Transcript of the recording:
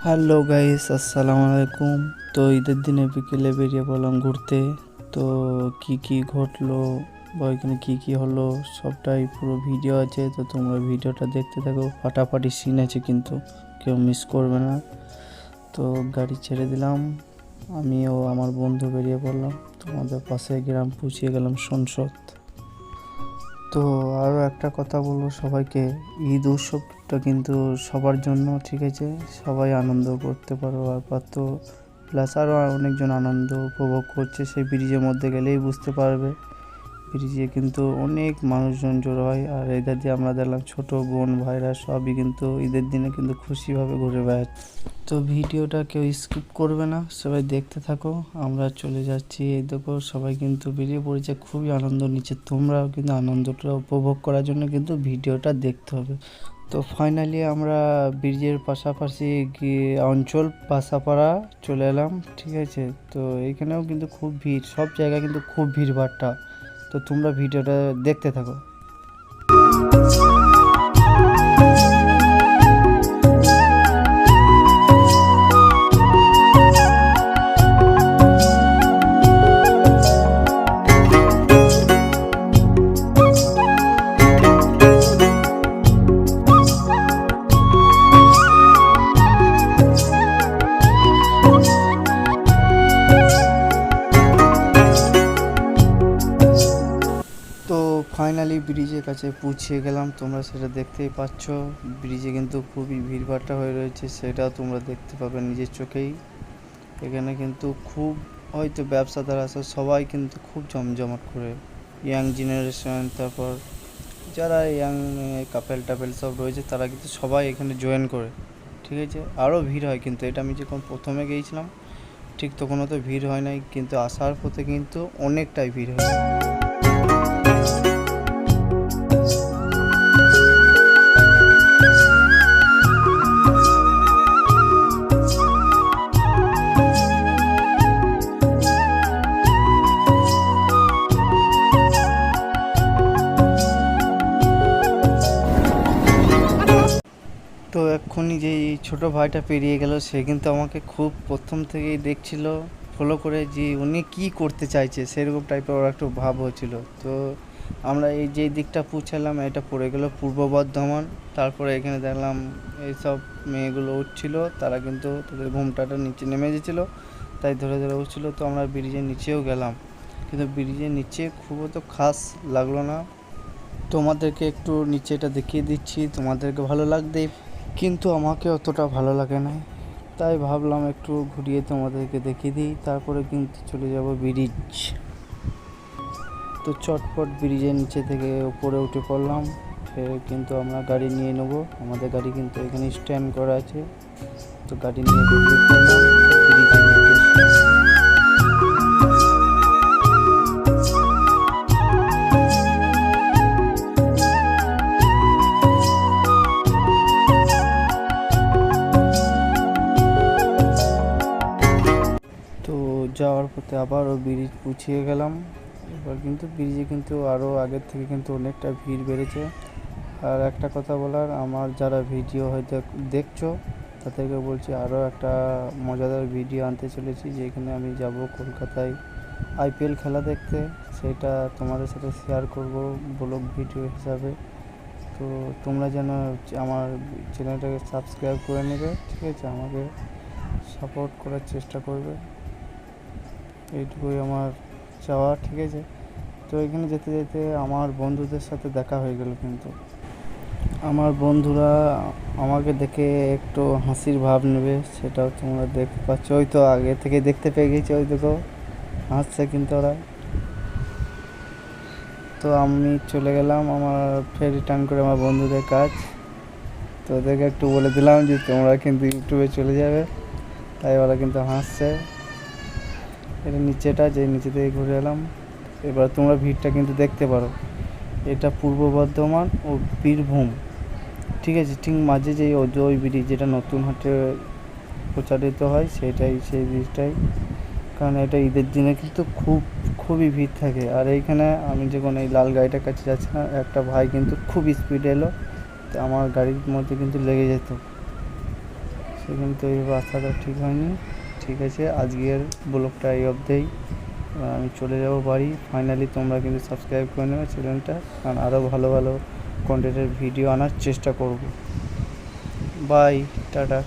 Hello guys, আসসালামু আলাইকুম। তো ঈদের দিনে বিকেলে বেরিয়ে পড়লাম ঘুরতে। তো কি ঘটলো বা ওইখানে কি হলো সবটাই পুরো ভিডিও আছে, তো তোমরা ভিডিওটা দেখতে থাকো। ফাটাফাটি সিন আছে, কিন্তু কেউ মিস করবে না। তো গাড়ি ছেড়ে দিলাম, আমিও আমার বন্ধু বেরিয়ে পড়লাম। তোমাদের পাশে গ্রাম পৌঁছিয়ে গেলাম সংসদ। তো আরও একটা কথা বলবো সবাইকে, ঈদ উৎসবটা কিন্তু সবার জন্য, ঠিক আছে? সবাই আনন্দ করতে পারো আর পারতো, প্লাস আরও অনেকজন আনন্দ উপভোগ করছে। সেই ব্রিজের মধ্যে গেলেই বুঝতে পারবে, ব্রিজে কিন্তু অনেক মানুষজন জড়ো হয়। আর এদের দিয়ে আমরা দেখলাম ছোটো বোন ভাইরা সবই কিন্তু ঈদের দিনে কিন্তু খুশিভাবে ঘুরে বেড়াচ্ছে। তো ভিডিওটা কেউ স্কিপ করবে না, সবাই দেখতে থাকো। আমরা চলে যাচ্ছি, এই দেখো সবাই কিন্তু বেরিয়ে পড়েছে, খুবই আনন্দ নিচ্ছে। তোমরাও কিন্তু আনন্দটা উপভোগ করার জন্য কিন্তু ভিডিওটা দেখতে হবে। তো ফাইনালি আমরা ব্রিজের পাশাপাশি গিয়ে অঞ্চল পাশাপাড়া চলে এলাম, ঠিক আছে? তো এইখানেও কিন্তু খুব ভিড়, সব জায়গায় কিন্তু খুব ভিড়ভাট্টা। তো তোমরা ভিডিওটা দেখতে থাকো। তো ফাইনালি ব্রিজের কাছে পৌঁছে গেলাম, তোমরা সেটা দেখতেই পাচ্ছ। ব্রিজে কিন্তু খুবই ভিড়ভাট্টা হয়ে রয়েছে, সেটাও তোমরা দেখতে পাবে নিজের চোখেই। এখানে কিন্তু খুব হয়তো ব্যবসাদার আছে, সবাই কিন্তু খুব জমজমাট করে, ইয়াং জেনারেশন, তারপর যারা ইয়াং কাপেল টাপেল সব রয়েছে তারা কিন্তু সবাই এখানে জয়েন করে, ঠিক আছে? আরও ভিড় হয়, কিন্তু এটা আমি যখন প্রথমে গিয়েছিলাম ঠিক তখন তো ভিড় হয় নাই, কিন্তু আসার পথে কিন্তু অনেকটাই ভিড় হয়। তো এক্ষুনি যে এই ছোটো ভাইটা পেরিয়ে গেল, সে কিন্তু আমাকে খুব প্রথম থেকেই দেখছিল, ফলো করে যে উনি কি করতে চাইছে সেরকম টাইপের ওর একটু ভাব হচ্ছিল। তো আমরা এই যে দিকটা পৌঁছালাম, এটা পড়ে গেল পূর্ব বর্ধমান। তারপরে এখানে দেখলাম এইসব মেয়েগুলো উঠছিল, তারা কিন্তু তাদের ঘুমটাটা নিচে নেমে গেছিলো, তাই ধরে ধরে উঠছিল। তো আমরা ব্রিজের নিচেও গেলাম, কিন্তু ব্রিজের নিচে খুব তো খাস লাগলো না। তোমাদেরকে একটু নিচেটা দেখিয়ে দিচ্ছি, তোমাদেরকে ভালো লাগবে, কিন্তু আমাকে অতটা ভালো লাগে না, তাই ভাবলাম একটু ঘুরিয়ে তোমাদেরকে দেখিয়ে দিই, তারপরে কিন্তু চলে যাব ব্রিজ। তো চটপট ব্রিজের নিচে থেকে উপরে উঠে পড়লাম, ফের কিন্তু আমরা গাড়ি নিয়ে নেব। আমাদের গাড়ি কিন্তু এখানে স্ট্যান্ড করা আছে, তো গাড়ি নিয়ে বেরিয়ে পড়লাম ব্রিজের উদ্দেশ্যে। তো যাওয়ার পথে আবারও ব্রিজ পৌঁছিয়ে গেলাম। এবার কিন্তু ব্রিজে কিন্তু আরও আগের থেকে কিন্তু অনেকটা ভিড় বেড়েছে। আর একটা কথা বলার, আমার যারা ভিডিও হয়তো দেখছো তাদেরকে বলছি, আরও একটা মজাদার ভিডিও আনতে চলেছি, যেখানে আমি যাব কলকাতায় আইপিএল খেলা দেখতে। সেটা তোমাদের সাথে শেয়ার করব ব্লগ ভিডিও হিসাবে। তো তোমরা যেন আমার চ্যানেলটাকে সাবস্ক্রাইব করে নেবে, ঠিক আছে? আমাকে সাপোর্ট করার চেষ্টা করবে, এইটুকুই আমার চাওয়া, ঠিক আছে? তো এখানে যেতে যেতে আমার বন্ধুদের সাথে দেখা হয়ে গেল, কিন্তু আমার বন্ধুরা আমাকে দেখে একটু হাসির ভাব নেবে, সেটাও তোমরা দেখতে পাচ্ছ। ওই তো আগে থেকে দেখতে পেয়ে গেছি, ওই দেখো হাসছে কিন্তু ওরা। তো আমি চলে গেলাম আমার ফের রিটার্ন করে আমার বন্ধুদের কাজ। তো ওদেরকে একটু বলে দিলাম যে তোমরা কিন্তু ইউটিউবে চলে যাবে, তাই ওরা কিন্তু হাসছে। এটা নিচেটা, যে নিচে থেকে ঘুরে এলাম। এবার তোমরা ভিড়টা কিন্তু দেখতে পারো, এটা পূর্ব বর্ধমান ও বীরভূম, ঠিক আছে? ঠিক মাঝে যে ওই ব্রিজ যেটা নতুন হাটে প্রচারিত হয়, সেটাই সেই ব্রিজটাই। কারণ এটা ঈদের দিনে কিন্তু খুব খুবই ভিড় থাকে। আর এইখানে আমি যখন এই লাল গাড়িটার কাছে যাচ্ছিলাম, একটা ভাই কিন্তু খুব স্পিডে এলো, তো আমার গাড়ির মধ্যে কিন্তু লেগে যেত। সে কিন্তু এই রাস্তাটা ঠিক হয়নি। ঠিক আছে, আজকের ব্লগটা এই অবধিই। আমি চলে যাব বাড়ি। ফাইনালি তোমরা কিন্তু সাবস্ক্রাইব করে নেবে চ্যানেলটা, কারণ আরও ভালো ভালো কন্টেন্টের ভিডিও আনার চেষ্টা করব। Bye, tata.